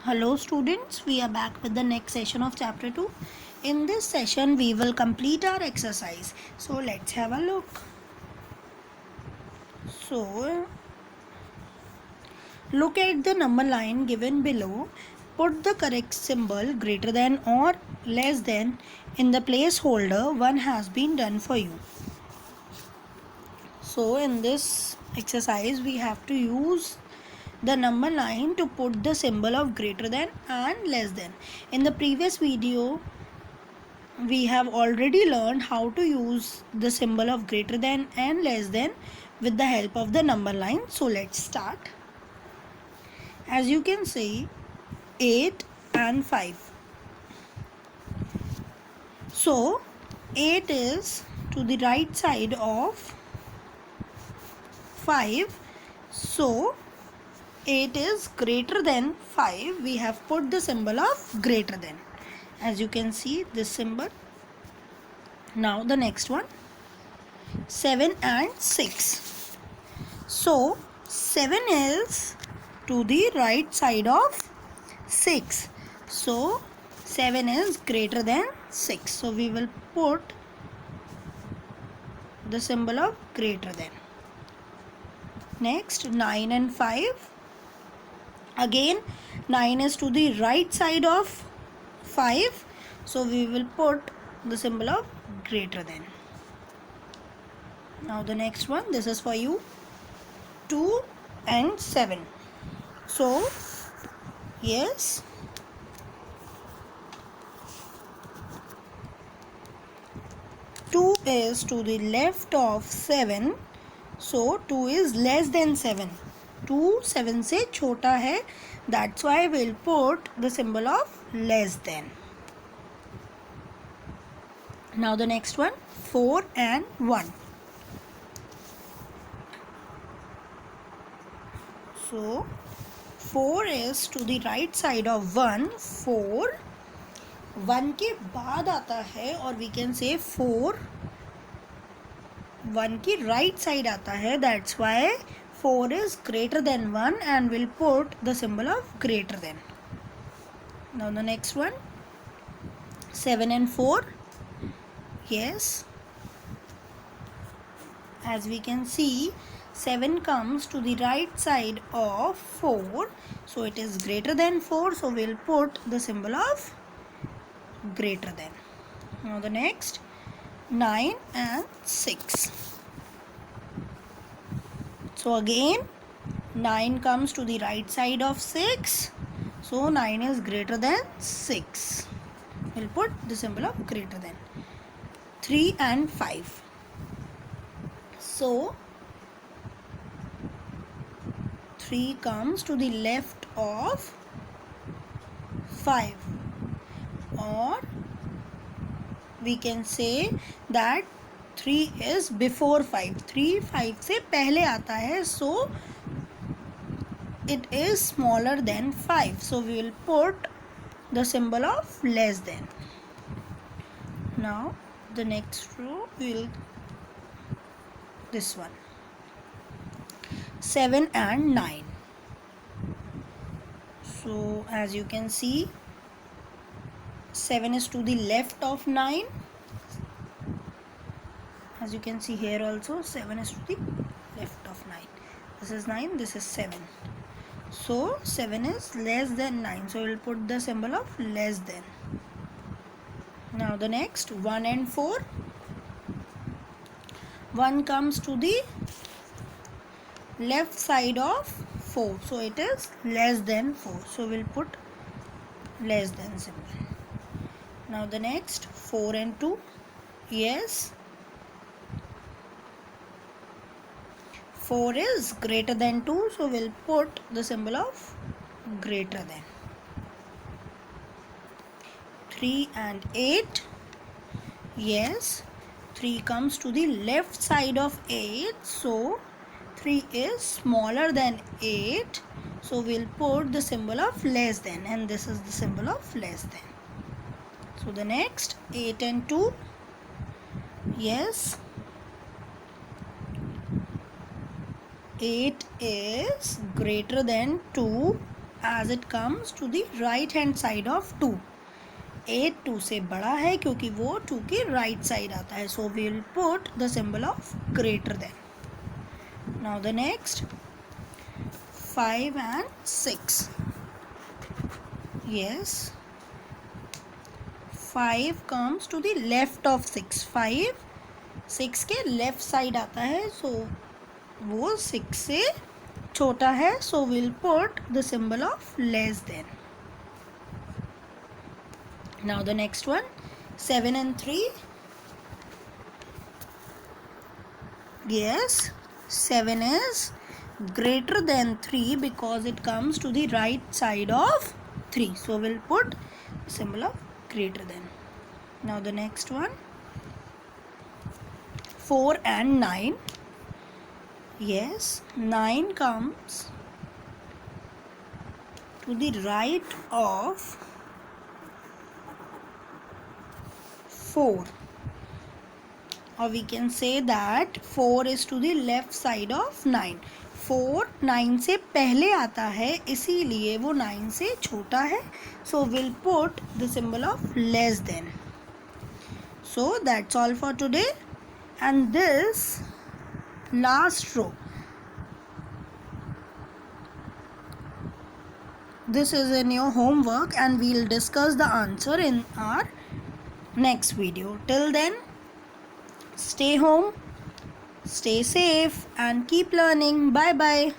Hello students, we are back with the next session of chapter 2. In this session we will complete our exercise. So let's have a look. So look at the number line given below. Put the correct symbol greater than or less than in the placeholder one has been done for you. So in this exercise we have to use the number line to put the symbol of greater than and less than. In the previous video we have already learned how to use the symbol of greater than and less than with the help of the number line. So let's start. As you can see, 8 and 5. So 8 is to the right side of 5. So 8 is greater than 5. We have put the symbol of greater than. As you can see, this symbol. Now the next one, 7 and 6. So 7 is to the right side of 6. So 7 is greater than 6. So we will put the symbol of greater than. Next, 9 and 5. Again 9 is to the right side of 5. So we will put the symbol of greater than. Now the next one, this is for you, 2 and 7. So yes, 2 is to the left of 7. So 2 is less than 7. 2 7 से छोटा है. That's why we'll put the symbol of less than. Now the next one, 4 and 1. So 4 is to the right side of 1. 4 1 के बाद आता है और we can say 4 1 की right side आता है. That's why 4 is greater than 1 and we'll put the symbol of greater than. Now the next one, 7 and 4. Yes, as we can see, 7 comes to the right side of 4. So it is greater than 4. So we'll put the symbol of greater than. Now the next, 9 and 6. So again 9 comes to the right side of 6. So 9 is greater than 6. We'll put the symbol of greater than. 3 and 5. So 3 comes to the left of 5, or we can say that 3 is before 5. 3 5 से पहले आता है. So it is smaller than 5. So we will put the symbol of less than. Now the next row will this one, 7 and 9. So as you can see, 7 is to the left of 9. As you can see here also, 7 is to the left of 9. This is 9, this is 7. So 7 is less than 9. So we will put the symbol of less than. Now the next, 1 and 4. 1 comes to the left side of 4. So it is less than 4. So we'll put less than symbol. Now the next, 4 and 2. Yes, 4 is greater than 2. So we'll put the symbol of greater than. 3 and 8. Yes, 3 comes to the left side of 8. So 3 is smaller than 8. So we'll put the symbol of less than, and this is the symbol of less than. So the next, 8 and 2. Yes, 8 is greater than 2. as it comes to the right hand side of 2. 8 2 से बड़ा है क्योंकि वो 2 की right side आता है. So we will put the symbol of greater than. Now the next 5 and 6. Yes, 5 comes to the left of 6. 5 6 के left side आता है. So वो 6 से छोटा है. So we'll put the symbol of less than. Now the next one, 7 and 3. Yes, 7 is greater than 3 because it comes to the right side of 3. So we'll put symbol of greater than. Now the next one, 4 and 9. Yes, 9 comes to the right of 4, or we can say that 4 is to the left side of 9. 4 9 से पहले आता है, इसीलिए वो 9 से छोटा है. So we'll put the symbol of less than. So that's all for today, and this last row, this is in your homework, and we'll discuss the answer in our next video. Till then, stay home, stay safe, and keep learning. Bye bye.